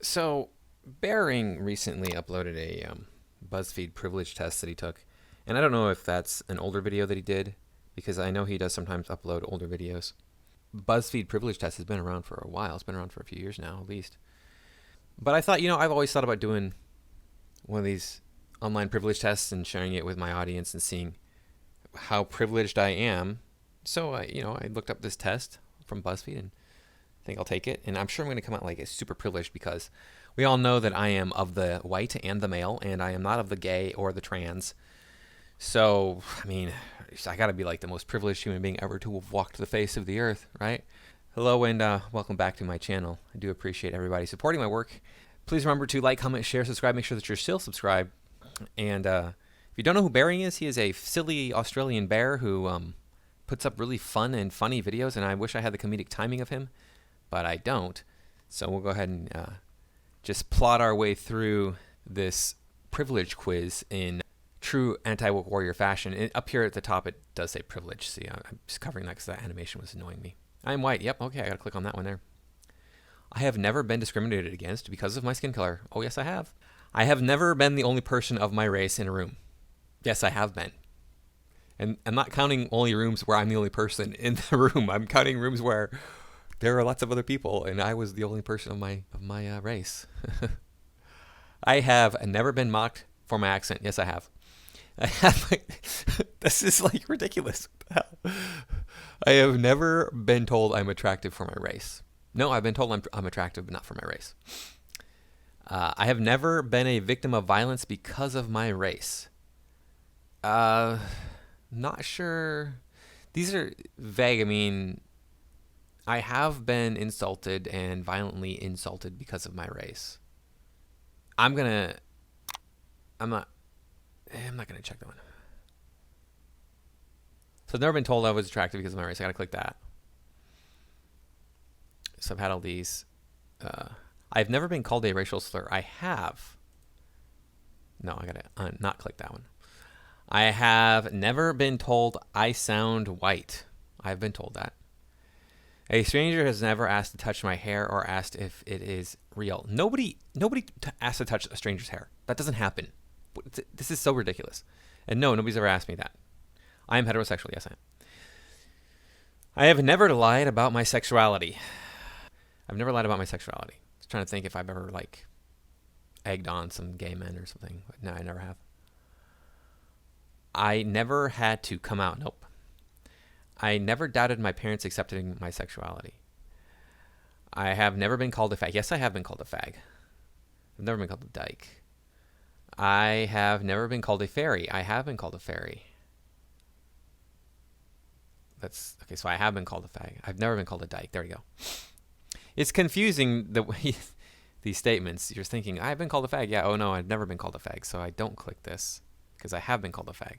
So, Bearing recently uploaded a Buzzfeed Privilege Test that he took. And I don't know if that's an older video that he did, because I know he does sometimes upload older videos. Buzzfeed Privilege Test has been around for a while. It's been around for a few years now, at least. But I thought, I've always thought about doing one of these online privilege tests and sharing it with my audience and seeing how privileged I am. So, I looked up this test from Buzzfeed and I think I'll take it. And I'm sure I'm going to come out like a super privileged, because we all know that I am of the white and the male, and I am not of the gay or the trans. So, I got to be like the most privileged human being ever to have walked the face of the earth, right? Hello and welcome back to my channel. I do appreciate everybody supporting my work. Please remember to like, comment, share, subscribe. Make sure that you're still subscribed. And if you don't know who Bearing is, he is a silly Australian bear who puts up really fun and funny videos, and I wish I had the comedic timing of him, but I don't. So we'll go ahead and just plot our way through this privilege quiz in true anti-woke warrior fashion. And up here at the top, it does say privilege. See, I'm just covering that because that animation was annoying me. I'm white. Yep. Okay, I got to click on that one there. I have never been discriminated against because of my skin color. Oh, yes, I have. I have never been the only person of my race in a room. Yes, I have been. And I'm not counting only rooms where I'm the only person in the room. I'm counting rooms where there are lots of other people, and I was the only person of my race. I have never been mocked for my accent. Yes, I have. This is like ridiculous. I have never been told I'm attractive for my race. No, I've been told I'm attractive, but not for my race. I have never been a victim of violence because of my race. Not sure. These are vague. I have been insulted and violently insulted because of my race. I'm not gonna check that one. So I've never been told I was attractive because of my race. I gotta click that. So I've had all these. I've never been called a racial slur. I have. No, I gotta not click that one. I have never been told I sound white. I've been told that. A stranger has never asked to touch my hair or asked if it is real. Nobody asks to touch a stranger's hair. That doesn't happen. This is so ridiculous. And no, nobody's ever asked me that. I am heterosexual. Yes, I am. I have never lied about my sexuality. I've never lied about my sexuality. I was trying to think if I've ever egged on some gay men or something. But no, I never have. I never had to come out. Nope. I never doubted my parents accepting my sexuality. I have never been called a fag. Yes, I have been called a fag. I've never been called a dyke. I have never been called a fairy. I have been called a fairy. That's okay. So I have been called a fag. I've never been called a dyke. There we go. It's confusing the way these statements. You're thinking, I've been called a fag. Yeah. Oh no, I've never been called a fag. So I don't click this because I have been called a fag.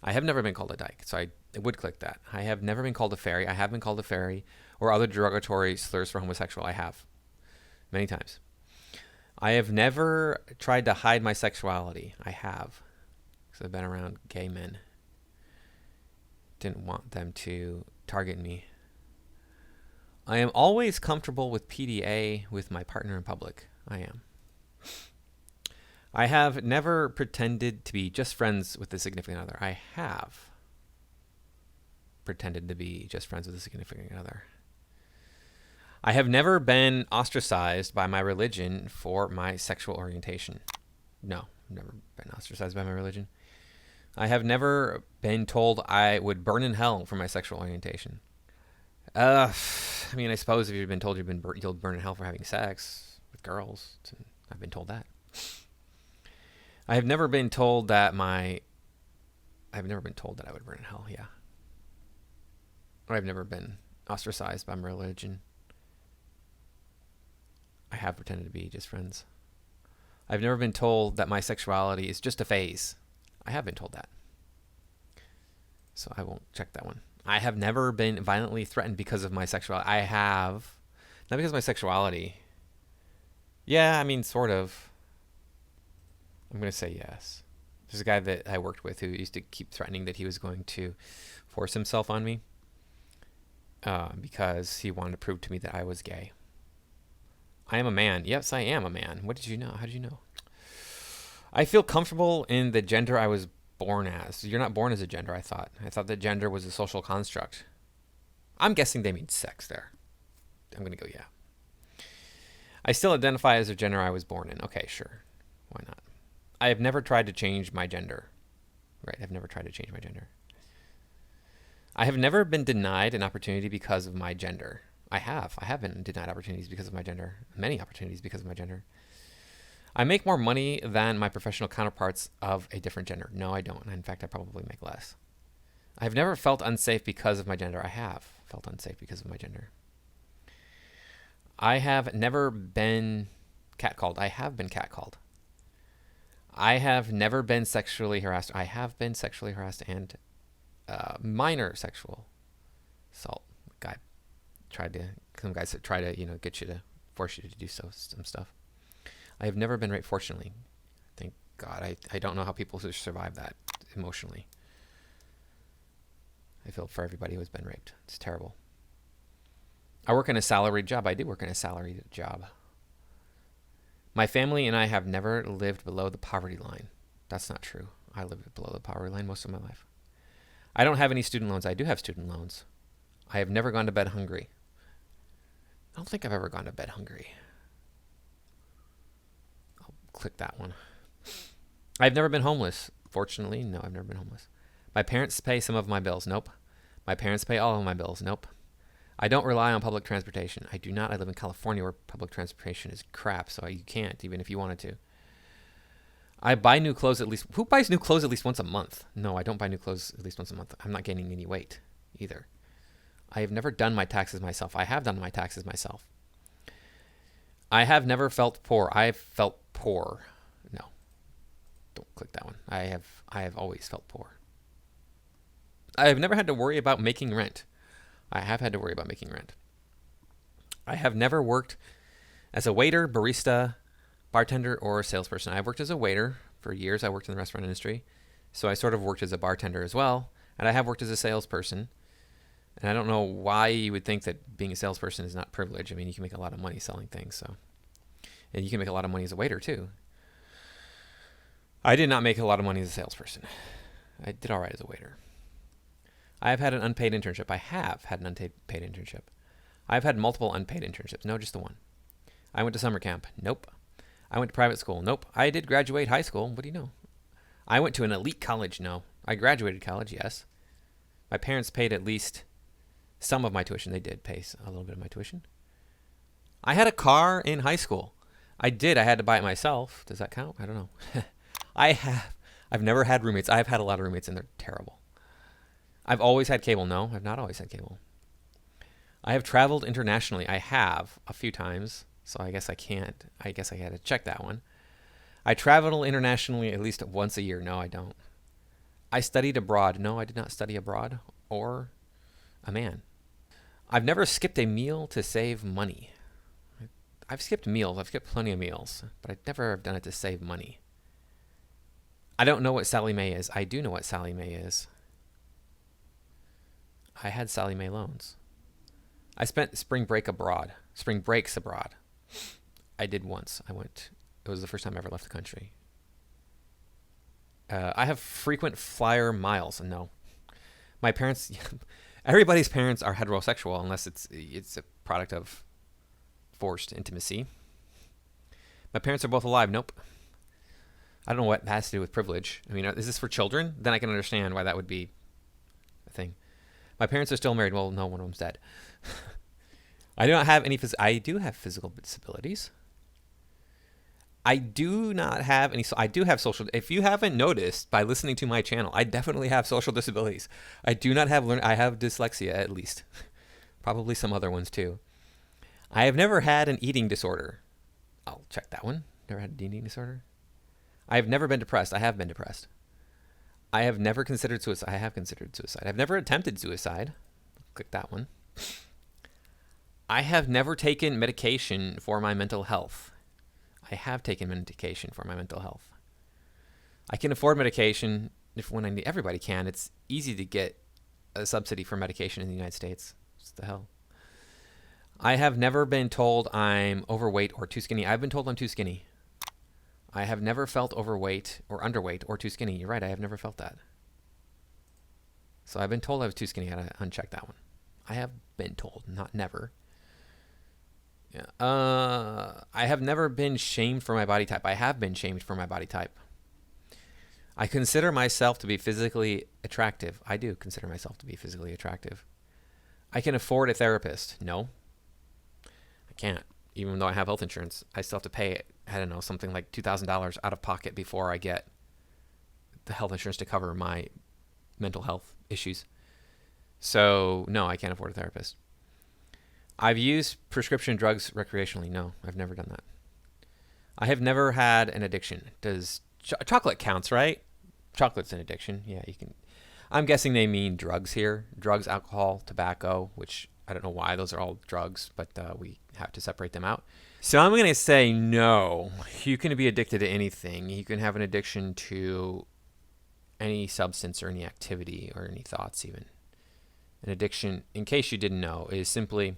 I have never been called a dyke. So I would click that. I have never been called a fairy. I have been called a fairy or other derogatory slurs for homosexual. I have many times. I have never tried to hide my sexuality. I have, because I've been around gay men. Didn't want them to target me. I am always comfortable with PDA with my partner in public. I am. I have never pretended to be just friends with a significant other. I have pretended to be just friends with a significant other. I have never been ostracized by my religion for my sexual orientation. No, I've never been ostracized by my religion. I have never been told I would burn in hell for my sexual orientation. I suppose if you've been told you'll burn in hell for having sex with girls, I've been told that. I have never been told that I would burn in hell, yeah. Or I've never been ostracized by my religion. I have pretended to be just friends. I've never been told that my sexuality is just a phase. I have been told that. So I won't check that one. I have never been violently threatened because of my sexuality. I have. Not because of my sexuality. Yeah, sort of. I'm going to say yes. There's a guy that I worked with who used to keep threatening that he was going to force himself on me because he wanted to prove to me that I was gay. I am a man. Yes, I am a man. What did you know? How did you know? I feel comfortable in the gender I was born as. You're not born as a gender, I thought. I thought that gender was a social construct. I'm guessing they mean sex there. I'm going to go, yeah. I still identify as a gender I was born in. Okay, sure. Why not? I have never tried to change my gender. Right, I've never tried to change my gender. I have never been denied an opportunity because of my gender. I have been denied opportunities because of my gender. Many opportunities because of my gender. I make more money than my professional counterparts of a different gender. No, I don't. In fact, I probably make less. I have never felt unsafe because of my gender. I have felt unsafe because of my gender. I have never been catcalled. I have been catcalled. I have never been sexually harassed. I have been sexually harassed and minor sexual assault. Some guys try to, get you to force you to do some stuff. I have never been raped, fortunately. Thank God. I don't know how people survive that emotionally. I feel for everybody who has been raped. It's terrible. I work in a salaried job. I do work in a salaried job. My family and I have never lived below the poverty line. That's not true. I lived below the poverty line most of my life. I don't have any student loans. I do have student loans. I have never gone to bed hungry. I don't think I've ever gone to bed hungry. I'll click that one. I've never been homeless. Fortunately, no, I've never been homeless. My parents pay some of my bills. Nope. My parents pay all of my bills. Nope. I don't rely on public transportation. I do not. I live in California where public transportation is crap, so you can't, even if you wanted to. I buy new clothes at least... Who buys new clothes at least once a month? No, I don't buy new clothes at least once a month. I'm not gaining any weight either. I have never done my taxes myself. I have done my taxes myself. I have never felt poor. I've felt poor. No. Don't click that one. I have always felt poor. I have never had to worry about making rent. I have had to worry about making rent. I have never worked as a waiter, barista, bartender, or salesperson. I've worked as a waiter for years. I worked in the restaurant industry. So I sort of worked as a bartender as well. And I have worked as a salesperson. And I don't know why you would think that being a salesperson is not privilege. I mean, you can make a lot of money selling things. So, and you can make a lot of money as a waiter too. I did not make a lot of money as a salesperson. I did all right as a waiter. I have had an unpaid internship. I have had an unpaid internship. I've had multiple unpaid internships. No, just the one. I went to summer camp. Nope. I went to private school. Nope. I did graduate high school. What do you know? I went to an elite college. No. I graduated college. Yes. My parents paid at least some of my tuition. They did pay a little bit of my tuition. I had a car in high school. I did. I had to buy it myself. Does that count? I don't know. I've never had roommates. I've had a lot of roommates and they're terrible. I've always had cable. No, I've not always had cable. I have traveled internationally. I have a few times, so I guess I can't. I guess I had to check that one. I travel internationally at least once a year. No, I don't. I studied abroad. No, I did not study abroad or a man. I've never skipped a meal to save money. I've skipped meals. I've skipped plenty of meals, but I've never done it to save money. I don't know what Sally Mae is. I do know what Sally Mae is. I had Sally Mae loans. I spent spring breaks abroad. I did once. It was the first time I ever left the country. I have frequent flyer miles. No. My parents, everybody's parents are heterosexual unless it's a product of forced intimacy. My parents are both alive. Nope. I don't know what that has to do with privilege. I mean, is this for children? Then I can understand why that would be a thing. My parents are still married. Well, no, one of them's dead. I do not have any. I do have physical disabilities. I do not have any. I do have social. If you haven't noticed by listening to my channel, I definitely have social disabilities. I do not have I have dyslexia at least. Probably some other ones too. I have never had an eating disorder. I'll check that one. Never had an eating disorder. I have never been depressed. I have been depressed. I have never considered suicide. I have considered suicide. I've never attempted suicide. Click that one. I have never taken medication for my mental health. I have taken medication for my mental health. I can afford medication when I need. Everybody can. It's easy to get a subsidy for medication in the United States. What the hell? I have never been told I'm overweight or too skinny. I've been told I'm too skinny. I have never felt overweight or underweight or too skinny. You're right, I have never felt that. So I've been told I was too skinny. I had to uncheck that one. I have been told, not never. Yeah. I have never been shamed for my body type. I have been shamed for my body type. I consider myself to be physically attractive. I do consider myself to be physically attractive. I can afford a therapist. No, I can't. Even though I have health insurance, I still have to pay, I don't know, something like $2,000 out of pocket before I get the health insurance to cover my mental health issues. So, no, I can't afford a therapist. I've used prescription drugs recreationally. No, I've never done that. I have never had an addiction. Does chocolate counts, right? Chocolate's an addiction. Yeah, you can. I'm guessing they mean drugs here. Drugs, alcohol, tobacco, which I don't know why those are all drugs, but we have to separate them out. So I'm going to say no. You can be addicted to anything. You can have an addiction to any substance or any activity or any thoughts even. An addiction, in case you didn't know, is simply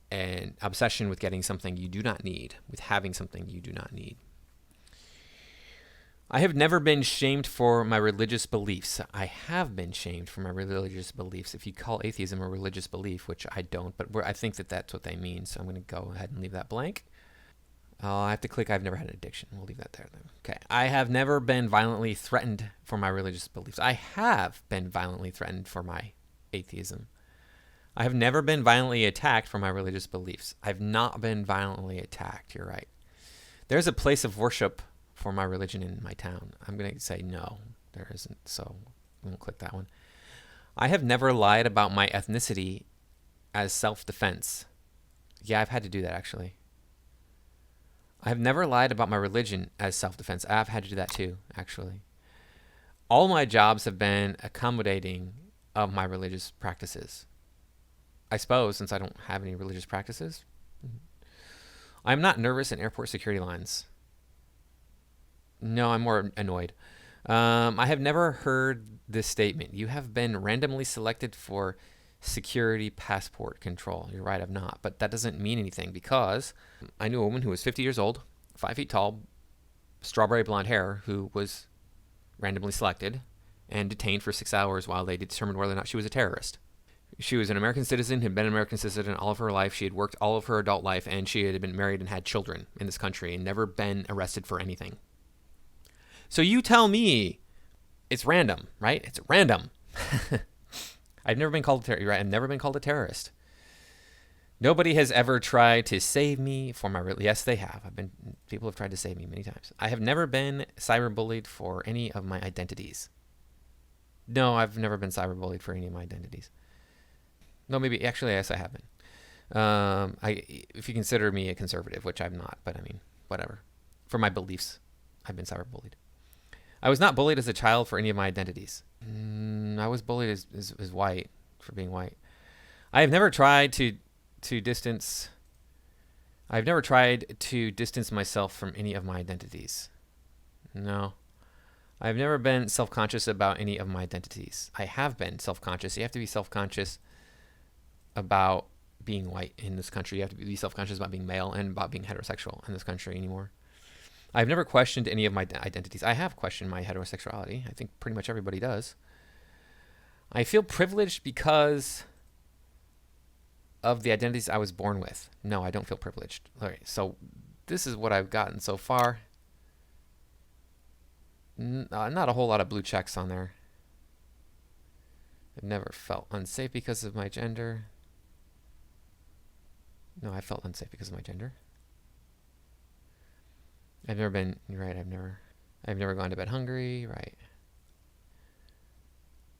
an obsession with getting something you do not need, with having something you do not need. I have never been shamed for my religious beliefs. I have been shamed for my religious beliefs. If you call atheism a religious belief, which I don't, but I think that that's what they mean, so I'm going to go ahead and leave that blank. I have to click I've never had an addiction. We'll leave that there then. Okay. I have never been violently threatened for my religious beliefs. I have been violently threatened for my atheism. I have never been violently attacked for my religious beliefs. I've not been violently attacked. You're right. There's a place of worship for my religion in my town. I'm going to say no, there isn't, so we won't click that one. I have never lied about my ethnicity as self-defense. Yeah, I've had to do that actually. I have never lied about my religion as self-defense. I've had to do that too, actually. All my jobs have been accommodating of my religious practices. I suppose, since I don't have any religious practices. I'm not nervous in airport security lines. No, I'm more annoyed. I have never heard this statement. You have been randomly selected for security passport control. You're right, I've not. But that doesn't mean anything because I knew a woman who was 50 years old, 5 feet tall, strawberry blonde hair, who was randomly selected and detained for 6 hours while they determined whether or not she was a terrorist. She was an American citizen, had been an American citizen all of her life. She had worked all of her adult life, and she had been married and had children in this country and never been arrested for anything. So you tell me it's random, right? It's random. I've never been called a terrorist. Right? I've never been called a terrorist. Nobody has ever tried to save me for my... Yes, they have. People have tried to save me many times. I have never been cyberbullied for any of my identities. No, I've never been cyberbullied for any of my identities. No, maybe... Actually, yes, I have been. If you consider me a conservative, which I'm not, but I mean, whatever. For my beliefs, I've been cyberbullied. I was not bullied as a child for any of my identities. I was bullied as white, for being white. I have never tried to distance... I've never tried to distance myself from any of my identities. No. I've never been self-conscious about any of my identities. I have been self-conscious. You have to be self-conscious about being white in this country. You have to be self-conscious about being male and about being heterosexual in this country anymore. I've never questioned any of my identities. I have questioned my heterosexuality. I think pretty much everybody does. I feel privileged because of the identities I was born with. No, I don't feel privileged. All right, so this is what I've gotten so far. Not a whole lot of blue checks on there. I've never felt unsafe because of my gender. No, I felt unsafe because of my gender. I've never been... You're right, I've never gone to bed hungry. Right.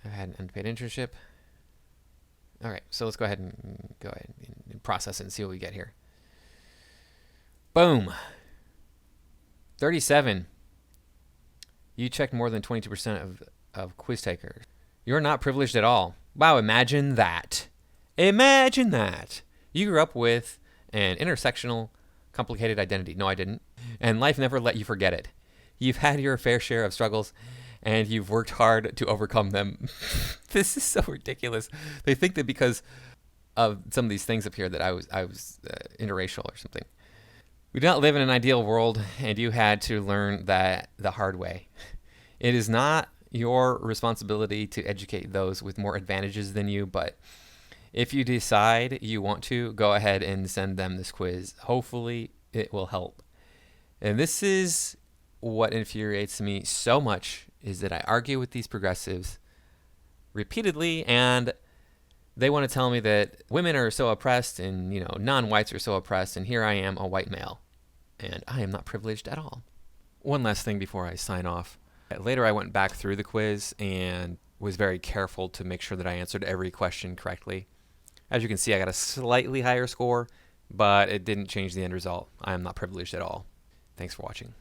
I've had an unpaid internship. All right, so let's go ahead and process it and see what we get here. Boom. 37. You checked more than 22% of quiz takers. You're not privileged at all. Wow, imagine that. Imagine that. You grew up with an intersectional, complicated identity. No, I didn't. And life never let you forget it. You've had your fair share of struggles, and you've worked hard to overcome them. This is so ridiculous. They think that because of some of these things up here that I was interracial or something. We do not live in an ideal world, and you had to learn that the hard way. It is not your responsibility to educate those with more advantages than you, but if you decide you want to, go ahead and send them this quiz. Hopefully, it will help. And this is what infuriates me so much, is that I argue with these progressives repeatedly, and they want to tell me that women are so oppressed and, non-whites are so oppressed, and here I am, a white male, and I am not privileged at all. One last thing before I sign off. Later, I went back through the quiz and was very careful to make sure that I answered every question correctly. As you can see, I got a slightly higher score, but it didn't change the end result. I am not privileged at all. Thanks for watching.